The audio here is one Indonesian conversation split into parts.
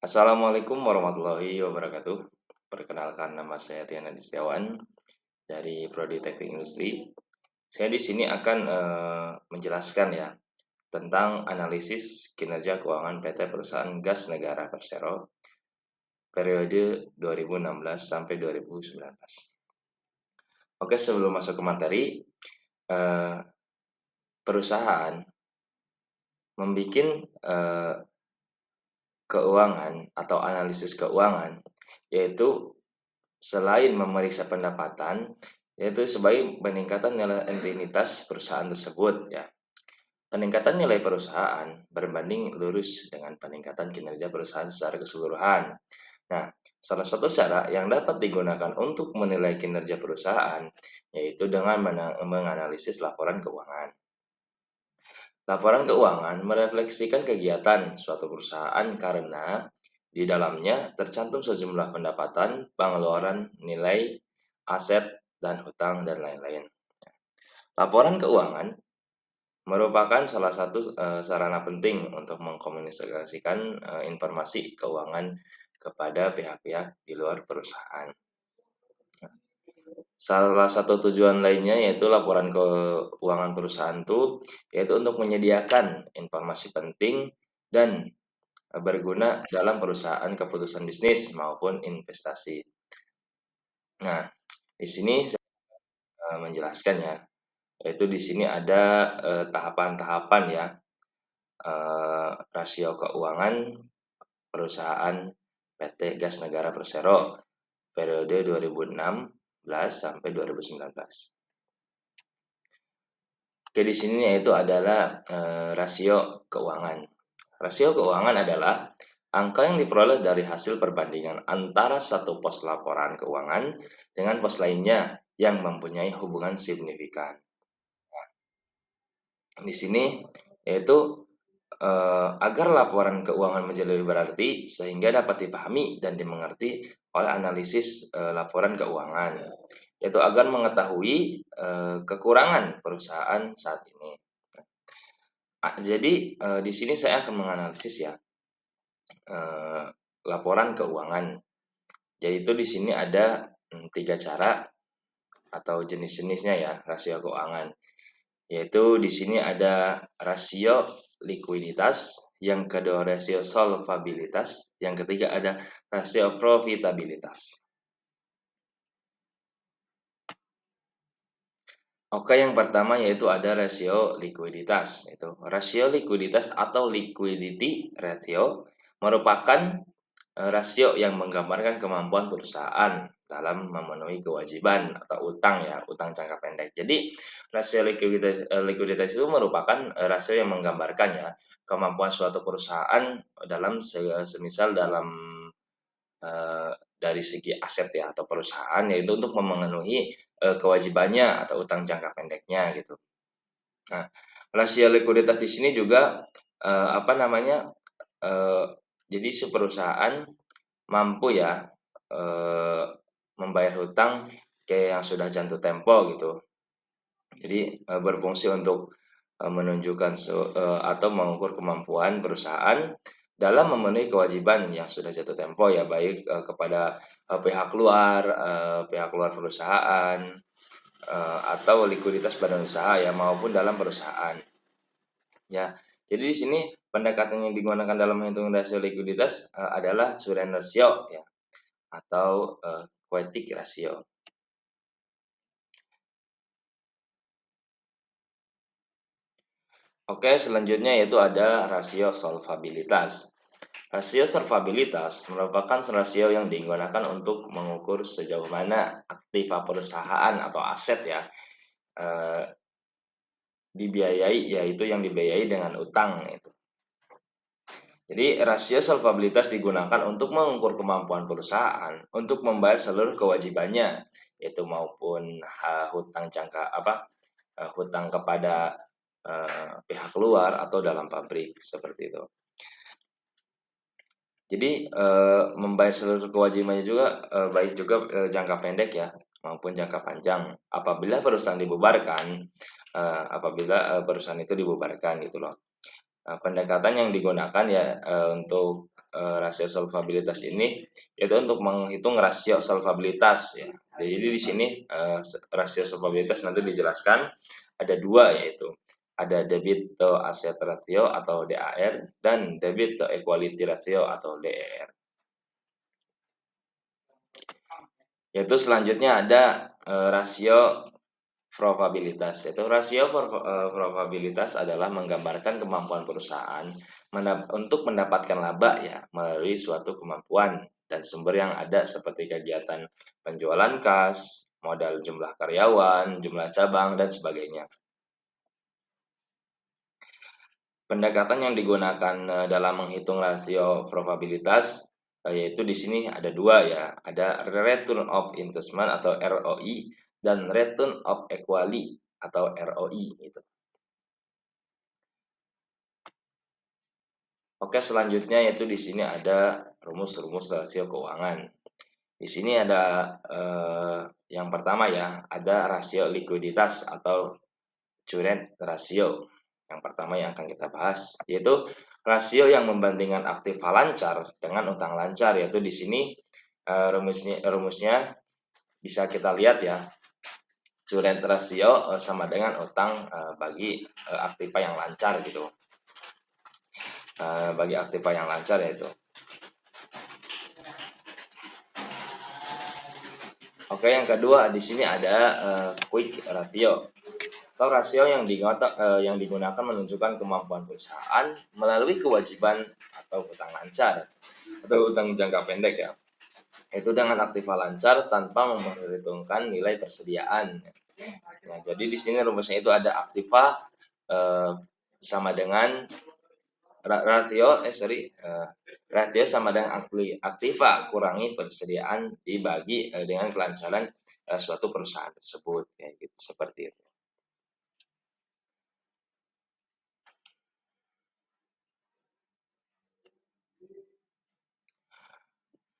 Assalamualaikum warahmatullahi wabarakatuh. Perkenalkan nama saya Tiana Setiawan dari Prodi Teknik Industri. Saya di sini akan menjelaskan ya tentang analisis kinerja keuangan PT Perusahaan Gas Negara Persero periode 2016 sampai 2019. Oke, sebelum masuk ke materi, eh, perusahaan membuat keuangan atau analisis keuangan, yaitu selain memeriksa pendapatan, yaitu sebagai peningkatan nilai entitas perusahaan tersebut ya. Peningkatan nilai perusahaan berbanding lurus dengan peningkatan kinerja perusahaan secara keseluruhan. Nah, salah satu cara yang dapat digunakan untuk menilai kinerja perusahaan yaitu dengan menganalisis laporan keuangan. Laporan keuangan merefleksikan kegiatan suatu perusahaan karena di dalamnya tercantum sejumlah pendapatan, pengeluaran, nilai, aset, dan hutang, dan lain-lain. Laporan keuangan merupakan salah satu sarana penting untuk mengkomunikasikan informasi keuangan kepada pihak-pihak di luar perusahaan. Salah satu tujuan lainnya yaitu laporan keuangan perusahaan itu yaitu untuk menyediakan informasi penting dan berguna dalam perusahaan keputusan bisnis maupun investasi. Nah, di sini saya menjelaskan ya, yaitu di sini ada tahapan-tahapan ya, rasio keuangan perusahaan PT Gas Negara Persero periode 2016 sampai 2019. Oke, di sini yaitu adalah rasio keuangan. Rasio keuangan adalah angka yang diperoleh dari hasil perbandingan antara satu pos laporan keuangan dengan pos lainnya yang mempunyai hubungan signifikan. Di sini yaitu agar laporan keuangan menjadi lebih berarti sehingga dapat dipahami dan dimengerti oleh analisis laporan keuangan, yaitu agar mengetahui kekurangan perusahaan saat ini. Jadi di sini saya akan menganalisis ya laporan keuangan. Jadi itu di sini ada 3 cara atau jenis-jenisnya ya rasio keuangan. Yaitu di sini ada rasio likuiditas, yang kedua rasio solvabilitas, yang ketiga ada rasio profitabilitas. Oke, yang pertama yaitu ada rasio likuiditas. Itu rasio likuiditas atau liquidity ratio merupakan rasio yang menggambarkan kemampuan perusahaan dalam memenuhi kewajiban atau utang ya, utang jangka pendek. Jadi rasio likuiditas itu merupakan rasio yang menggambarkan ya kemampuan suatu perusahaan dalam semisal dalam dari segi aset ya atau perusahaan, yaitu untuk memenuhi kewajibannya atau utang jangka pendeknya gitu. Nah, rasio likuiditas di sini juga apa namanya? Jadi si perusahaan mampu ya membayar hutang kayak yang sudah jatuh tempo gitu. Jadi berfungsi untuk menunjukkan atau mengukur kemampuan perusahaan dalam memenuhi kewajiban yang sudah jatuh tempo ya, baik kepada pihak luar perusahaan atau likuiditas badan usaha ya maupun dalam perusahaan. Ya, jadi di sini pendekatan yang digunakan dalam menghitung rasio likuiditas adalah current ratio ya atau quick ratio. Oke, selanjutnya yaitu ada rasio solvabilitas. Rasio solvabilitas merupakan rasio yang digunakan untuk mengukur sejauh mana aktiva perusahaan atau aset ya eh, dibiayai, yaitu yang dibiayai dengan utang itu. Jadi rasio solvabilitas digunakan untuk mengukur kemampuan perusahaan untuk membayar seluruh kewajibannya, yaitu maupun hutang jangka hutang kepada pihak luar atau dalam pabrik seperti itu. Jadi membayar seluruh kewajibannya juga baik juga jangka pendek ya maupun jangka panjang. Apabila perusahaan dibubarkan, perusahaan itu dibubarkan gitu loh. Pendekatan yang digunakan ya untuk rasio solvabilitas ini yaitu untuk menghitung rasio solvabilitas ya. Jadi di sini rasio solvabilitas nanti dijelaskan ada dua, yaitu ada debit to asset ratio atau DAR dan debit to equality ratio atau DER. Yaitu selanjutnya ada rasio probabilitas. Yaitu rasio probabilitas adalah menggambarkan kemampuan perusahaan untuk mendapatkan laba ya melalui suatu kemampuan dan sumber yang ada seperti kegiatan penjualan kas, modal jumlah karyawan, jumlah cabang dan sebagainya. Pendekatan yang digunakan dalam menghitung rasio probabilitas yaitu di sini ada dua ya, ada return of investment atau ROI dan return of equity atau ROI gitu. Oke, selanjutnya yaitu di sini ada rumus-rumus rasio keuangan. Di sini ada yang pertama ya, ada rasio likuiditas atau current ratio. Yang pertama yang akan kita bahas yaitu rasio yang membandingkan aktiva lancar dengan utang lancar, yaitu di sini rumusnya bisa kita lihat ya. Current ratio sama dengan utang bagi aktiva yang lancar gitu. Bagi aktiva yang lancar yaitu. Oke, yang kedua di sini ada quick ratio atau rasio yang digunakan menunjukkan kemampuan perusahaan melalui kewajiban atau utang lancar atau utang jangka pendek ya. Itu dengan aktiva lancar tanpa memperhitungkan nilai persediaan. Nah, jadi di sini rumusnya itu ada aktiva sama dengan ratio sama dengan aktiva kurangi persediaan dibagi dengan kelancaran suatu perusahaan tersebut ya gitu, seperti itu.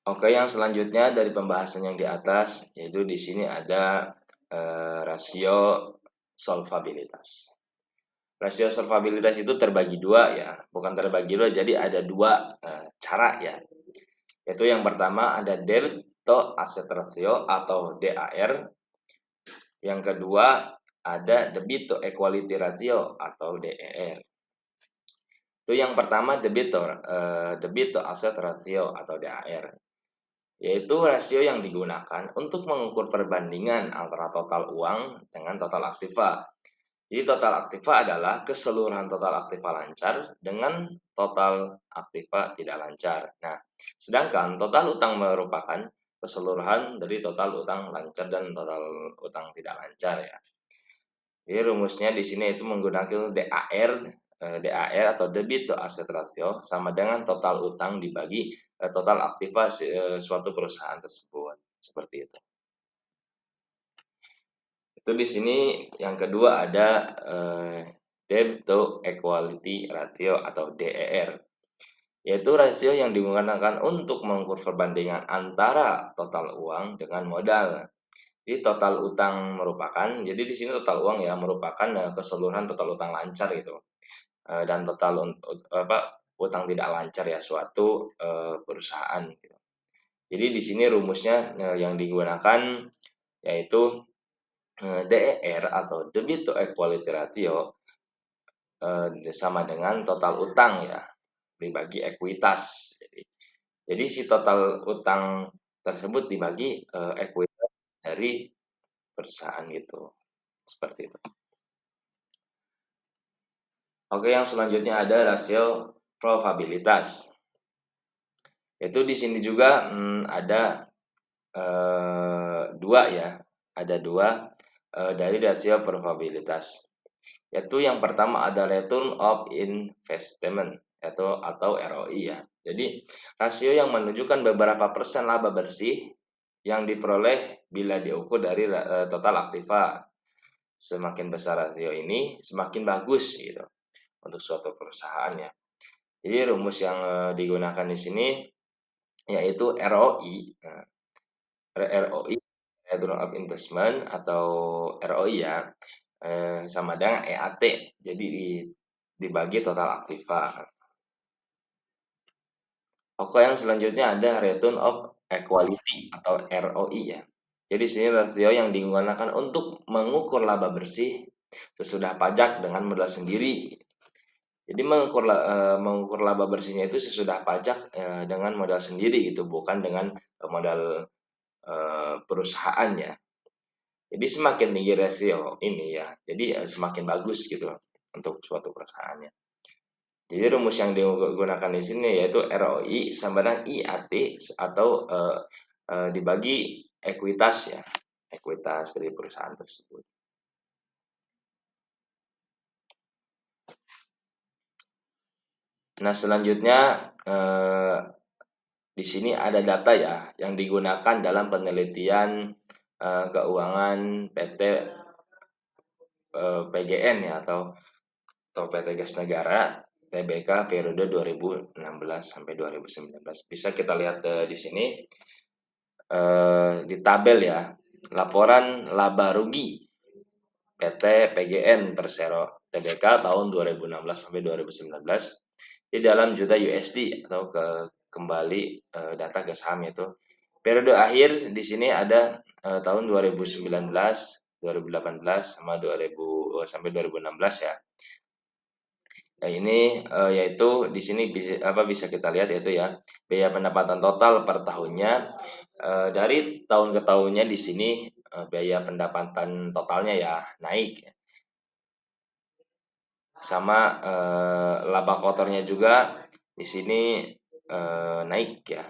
Oke, yang selanjutnya dari pembahasan yang di atas yaitu di sini ada rasio solvabilitas. Rasio solvabilitas itu terbagi dua ya, bukan terbagi dua, jadi ada dua cara ya. Yaitu yang pertama ada debt to asset ratio atau DAR. Yang kedua ada debit to equality ratio atau DER. Itu yang pertama debit to asset ratio atau DAR. Yaitu rasio yang digunakan untuk mengukur perbandingan antara total uang dengan total aktiva. Jadi total aktiva adalah keseluruhan total aktiva lancar dengan total aktiva tidak lancar. Nah, sedangkan total utang merupakan keseluruhan dari total utang lancar dan total utang tidak lancar ya. Jadi rumusnya di sini itu menggunakan DAR atau debit to asset ratio sama dengan total utang dibagi total aktiva suatu perusahaan tersebut. Seperti itu. Itu di sini yang kedua ada debt to equality ratio atau DER, yaitu rasio yang digunakan untuk mengukur perbandingan antara total uang dengan modal. Jadi total utang merupakan, jadi di sini total uang ya merupakan keseluruhan total utang lancar gitu, dan total utang tidak lancar ya suatu perusahaan. Gitu. Jadi di sini rumusnya yang digunakan yaitu DER atau debit to equality ratio sama dengan total utang ya dibagi ekuitas. Jadi si total utang tersebut dibagi ekuitas dari perusahaan gitu. Seperti itu. Oke, yang selanjutnya ada rasio probabilitas. Itu di sini juga ada dua ya, ada dua dari rasio probabilitas. Yaitu yang pertama ada return of investment atau ROI ya. Jadi rasio yang menunjukkan beberapa persen laba bersih yang diperoleh bila diukur dari total aktiva. Semakin besar rasio ini, semakin bagus gitu untuk suatu perusahaan ya. Jadi rumus yang digunakan di sini yaitu ROI. ROI, Return of Investment atau ROI ya, sama dengan EAT. Jadi dibagi total aktiva. Oke, yang selanjutnya ada Return of Equality atau ROI ya. Jadi sini rasio yang digunakan untuk mengukur laba bersih sesudah pajak dengan modal sendiri. Jadi mengukur laba bersihnya itu sesudah pajak dengan modal sendiri gitu, bukan dengan modal perusahaan ya. Jadi semakin tinggi rasio ini ya, jadi semakin bagus gitu untuk suatu perusahaannya. Jadi rumus yang digunakan di sini yaitu ROI sama dengan IAT atau dibagi ekuitas ya, ekuitas dari perusahaan tersebut. Nah selanjutnya di sini ada data ya yang digunakan dalam penelitian keuangan PT PGN ya atau PT Gas Negara TBK periode 2016 sampai 2019. Bisa kita lihat di sini di tabel ya, laporan laba rugi PT PGN Persero TBK tahun 2016 sampai 2019 di dalam juta USD atau kembali data ke saham itu. Periode akhir di sini ada tahun 2019, 2018 sama 2000 sampai 2016 ya. Nah, ini yaitu di sini bisa kita lihat yaitu ya biaya pendapatan total per tahunnya dari tahun ke tahunnya di sini biaya pendapatan totalnya ya naik sama laba kotornya juga di sini naik ya.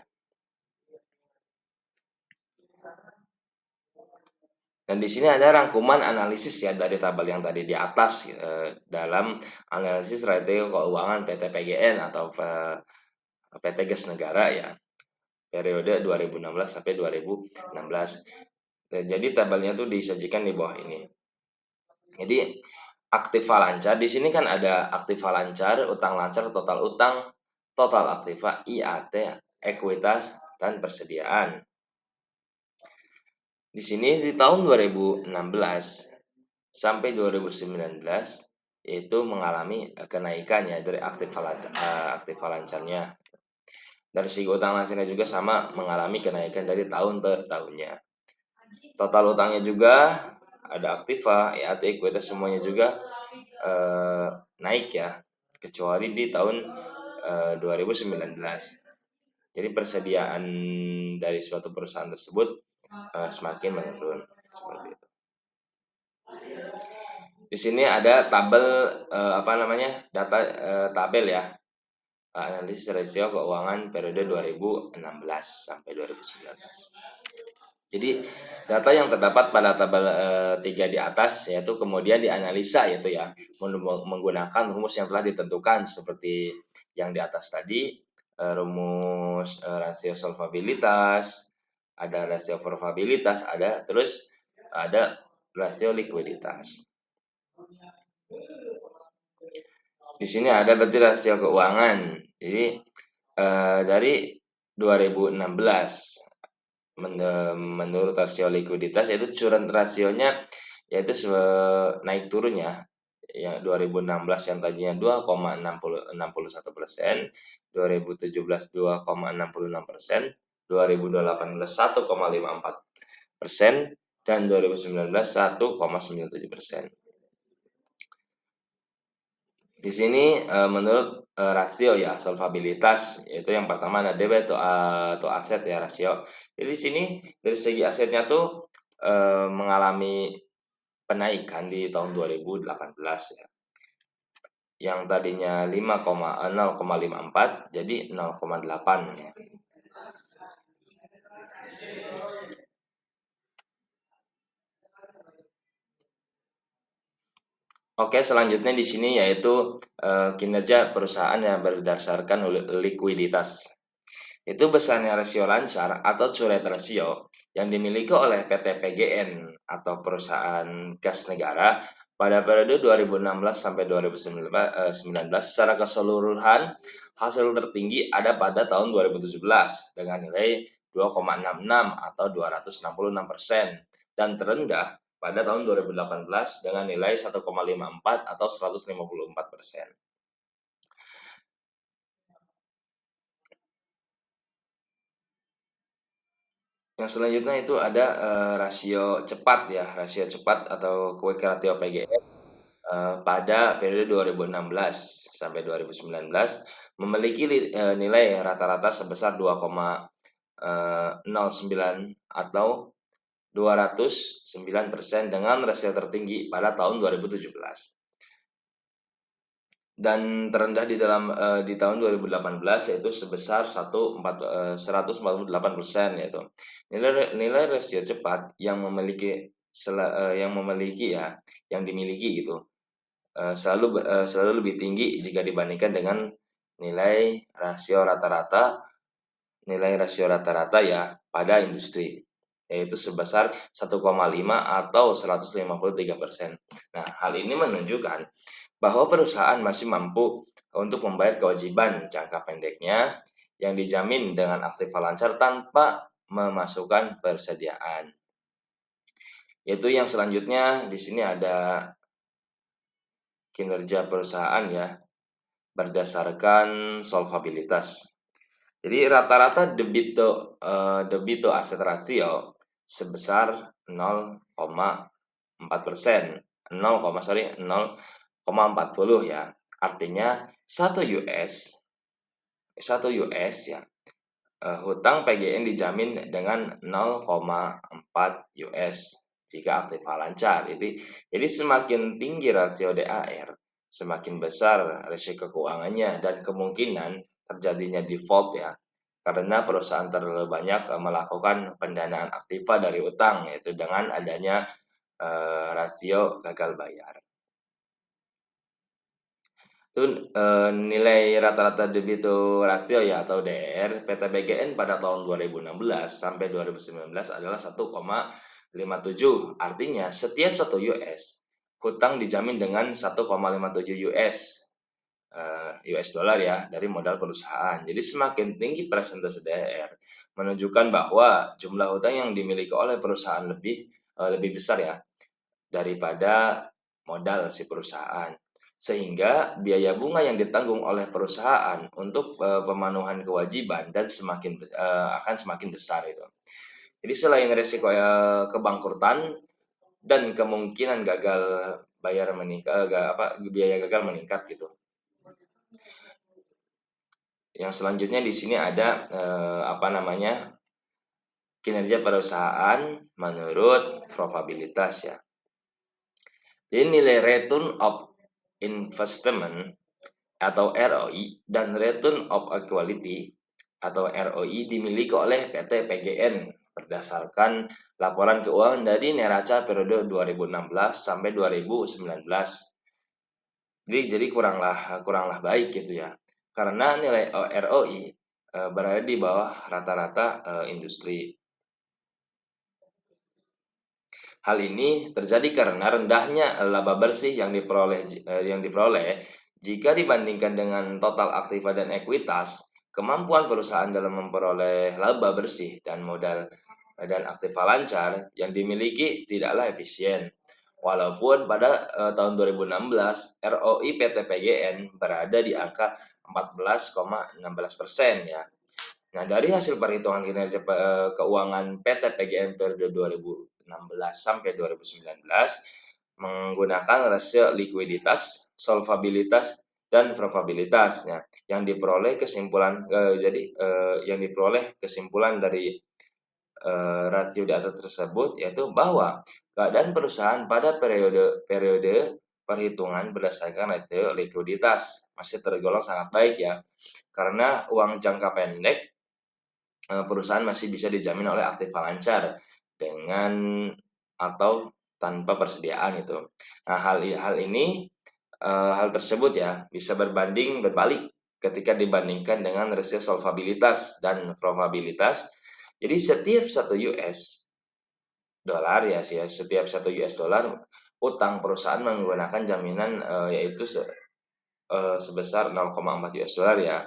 Dan di sini ada rangkuman analisis ya dari tabel yang tadi di atas dalam analisis rasio keuangan PT PGN atau PT Gas Negara ya periode 2016 sampai 2016. Jadi tabelnya tuh disajikan di bawah ini. Jadi aktiva lancar di sini kan ada aktiva lancar, utang lancar, total aktiva, IAT, ekuitas dan persediaan. Di sini di tahun 2016 sampai 2019 itu mengalami kenaikan ya dari aktiva lancarnya. Dari segi utang lancarnya juga sama mengalami kenaikan dari tahun per tahunnya. Total utangnya juga ada aktiva, IAT, ekuitas semuanya juga naik ya, kecuali di tahun 2019. Jadi persediaan dari suatu perusahaan tersebut semakin menurun seperti itu. Di sini ada tabel data tabel ya analisis rasio keuangan periode 2016 sampai 2019. Jadi data yang terdapat pada tabel 3 di atas yaitu kemudian dianalisa yaitu ya menggunakan rumus yang telah ditentukan seperti yang di atas tadi rumus rasio solvabilitas, ada rasio probabilitas, ada rasio likuiditas. Di sini ada berarti rasio keuangan. Jadi dari 2016 menurut rasio likuiditas yaitu current rasionya yaitu naik turun ya. Ya 2016 yang tadinya 2,61%, 2017 2,66%, 2018 1,54%, dan 2019 1,97%. Di sini menurut rasio ya solvabilitas yaitu yang pertama ada debit atau aset ya rasio. Jadi di sini dari segi asetnya tuh mengalami penaikan di tahun 2018 ya. Yang tadinya 0,54 jadi 0,8 ya. Oke, selanjutnya di sini yaitu kinerja perusahaan yang berdasarkan likuiditas. Itu besarnya rasio lancar atau current ratio yang dimiliki oleh PT PGN atau perusahaan gas negara pada periode 2016 sampai 2019 secara keseluruhan hasil tertinggi ada pada tahun 2017 dengan nilai 2,66 atau 266% dan terendah pada tahun 2018 dengan nilai 1,54 atau 154%. Yang selanjutnya itu ada rasio cepat ya, rasio cepat atau quick ratio PGN pada periode 2016 sampai 2019 memiliki nilai rata-rata sebesar 2,09 atau 209% dengan rasio tertinggi pada tahun 2017 dan terendah di tahun 2018 yaitu sebesar 148% yaitu nilai rasio cepat yang dimiliki gitu selalu lebih tinggi jika dibandingkan dengan nilai rasio rata-rata ya pada industri, yaitu sebesar 1,5 atau 153%. Nah, hal ini menunjukkan bahwa perusahaan masih mampu untuk membayar kewajiban jangka pendeknya yang dijamin dengan aktiva lancar tanpa memasukkan persediaan. Yaitu yang selanjutnya di sini ada kinerja perusahaan ya berdasarkan solvabilitas. Jadi rata-rata debito aset rasio sebesar 0,4%, 0,40 ya. Artinya 1 US ya. Hutang PGN dijamin dengan 0,4 US jika aktiva lancar. Jadi semakin tinggi rasio DAR, semakin besar risiko keuangannya dan kemungkinan terjadinya default ya. Karena perusahaan terlalu banyak melakukan pendanaan aktiva dari utang yaitu dengan adanya rasio gagal bayar. Itu nilai rata-rata debito ratio ya atau DR PT BGN pada tahun 2016 sampai 2019 adalah 1,57. Artinya setiap 1 US hutang dijamin dengan 1,57 US dollar ya dari modal perusahaan. Jadi semakin tinggi persentase DR menunjukkan bahwa jumlah hutang yang dimiliki oleh perusahaan lebih besar ya daripada modal si perusahaan. Sehingga biaya bunga yang ditanggung oleh perusahaan untuk pemenuhan kewajiban akan semakin besar itu. Jadi selain risiko kebangkrutan dan kemungkinan gagal bayar meningkat, biaya gagal meningkat gitu. Yang selanjutnya di sini ada kinerja perusahaan menurut probabilitas ya. Jadi nilai return of investment atau ROI dan return of equity atau ROI dimiliki oleh PT PGN berdasarkan laporan keuangan dari neraca periode 2016 sampai 2019. Jadi kuranglah baik gitu ya. Karena nilai ROI berada di bawah rata-rata industri. Hal ini terjadi karena rendahnya laba bersih yang diperoleh jika dibandingkan dengan total aktiva dan ekuitas. Kemampuan perusahaan dalam memperoleh laba bersih dan modal dan aktiva lancar yang dimiliki tidaklah efisien. Walaupun pada tahun 2016 ROI PT PGN berada di angka 14,16% ya. Nah, dari hasil perhitungan kinerja keuangan PT PGN periode 2016 sampai 2019 menggunakan rasio likuiditas, solvabilitas, dan probabilitasnya yang diperoleh kesimpulan dari rasio di atas tersebut yaitu bahwa keadaan perusahaan pada periode perhitungan berdasarkan rasio likuiditas masih tergolong sangat baik ya, karena uang jangka pendek perusahaan masih bisa dijamin oleh aktiva lancar dengan atau tanpa persediaan itu. Nah, hal tersebut ya bisa berbalik ketika dibandingkan dengan rasio solvabilitas dan probabilitas. Jadi setiap 1 US dollar setiap 1 US dollar utang perusahaan menggunakan jaminan yaitu sebesar 0,4 US dollar ya.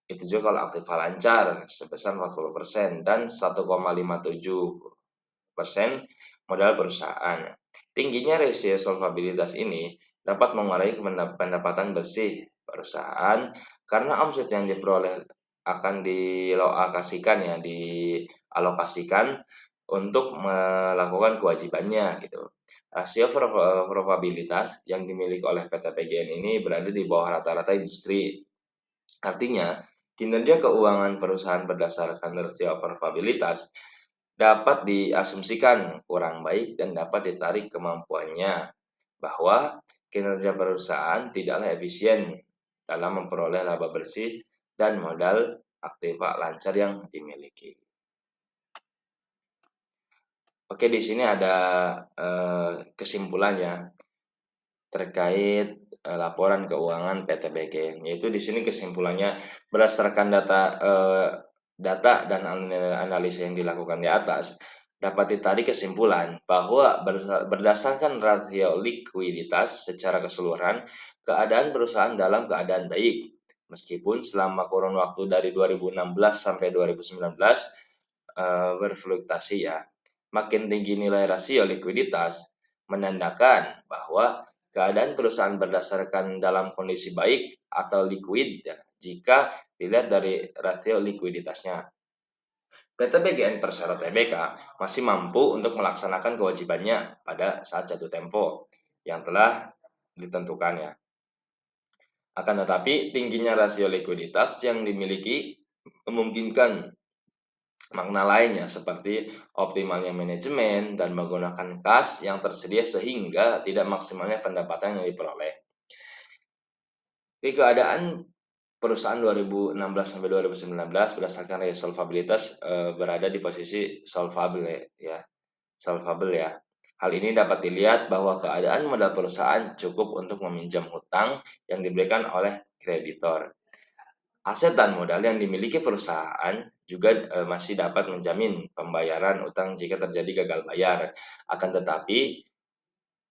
Itu juga kalau aktiva lancar sebesar 40% dan 1,57% modal perusahaan. Tingginya rasio solvabilitas ini dapat mengurangi pendapatan bersih perusahaan karena omset yang diperoleh akan dialokasikan untuk melakukan kewajibannya gitu. Rasio probabilitas yang dimiliki oleh PT PGN ini berada di bawah rata-rata industri. Artinya, kinerja keuangan perusahaan berdasarkan rasio probabilitas dapat diasumsikan kurang baik dan dapat ditarik kemampuannya bahwa kinerja perusahaan tidaklah efisien dalam memperoleh laba bersih dan modal aktiva lancar yang dimiliki. Oke, di sini ada kesimpulannya terkait laporan keuangan PT BG. Yaitu di sini kesimpulannya berdasarkan data dan analisa yang dilakukan di atas dapat ditarik kesimpulan bahwa berdasarkan rasio likuiditas secara keseluruhan keadaan perusahaan dalam keadaan baik. Meskipun selama kurun waktu dari 2016 sampai 2019 berfluktuasi ya. Makin tinggi nilai rasio likuiditas menandakan bahwa keadaan perusahaan berdasarkan dalam kondisi baik atau liquid ya, jika dilihat dari rasio likuiditasnya. PT BGN Persero Tbk masih mampu untuk melaksanakan kewajibannya pada saat jatuh tempo yang telah ditentukan ya. Akan tetapi tingginya rasio likuiditas yang dimiliki memungkinkan makna lainnya seperti optimalnya manajemen dan menggunakan kas yang tersedia sehingga tidak maksimalnya pendapatan yang diperoleh. Di keadaan perusahaan 2016 sampai 2019 berdasarkan rate solvabilitas berada di posisi solvable ya, solvable ya. Hal ini dapat dilihat bahwa keadaan modal perusahaan cukup untuk meminjam hutang yang diberikan oleh kreditor. Aset dan modal yang dimiliki perusahaan juga masih dapat menjamin pembayaran utang jika terjadi gagal bayar. Akan tetapi,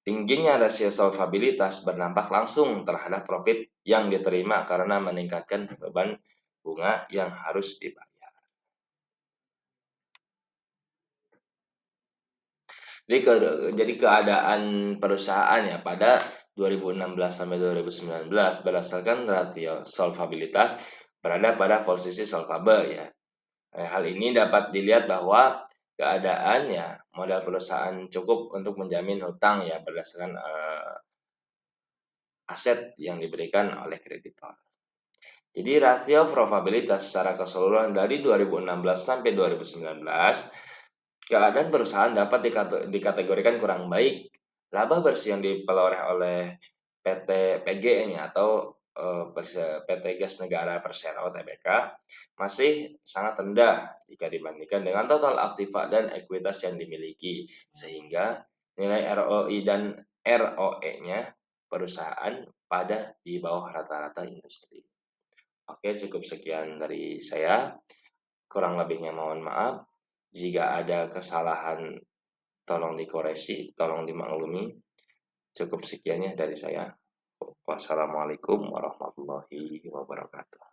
tingginya rasio solvabilitas berdampak langsung terhadap profit yang diterima karena meningkatkan beban bunga yang harus dibayar. Jadi keadaan perusahaan ya pada 2016 sampai 2019 berdasarkan rasio solvabilitas berada pada posisi solvable ya. Hal ini dapat dilihat bahwa keadaan ya modal perusahaan cukup untuk menjamin hutang ya berdasarkan aset yang diberikan oleh kreditor. Jadi rasio probabilitas secara keseluruhan dari 2016 sampai 2019 keadaan perusahaan dapat dikategorikan kurang baik. Laba bersih yang diperoleh oleh PT PGN atau PT Gas Negara Persero Tbk masih sangat rendah jika dibandingkan dengan total aktiva dan ekuitas yang dimiliki, sehingga nilai ROI dan ROE-nya perusahaan pada di bawah rata-rata industri. Oke, cukup sekian dari saya. Kurang lebihnya mohon maaf. Jika ada kesalahan tolong dikoreksi, tolong dimaklumi. Cukup sekiannya dari saya. Wassalamualaikum warahmatullahi wabarakatuh.